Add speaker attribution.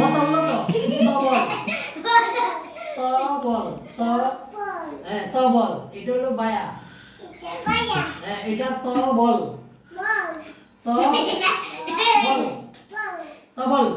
Speaker 1: বতল তো বল ত হ্যাঁ ত বল এটা হলো বায়া হ্যাঁ এটা ত বল ত বল ত বল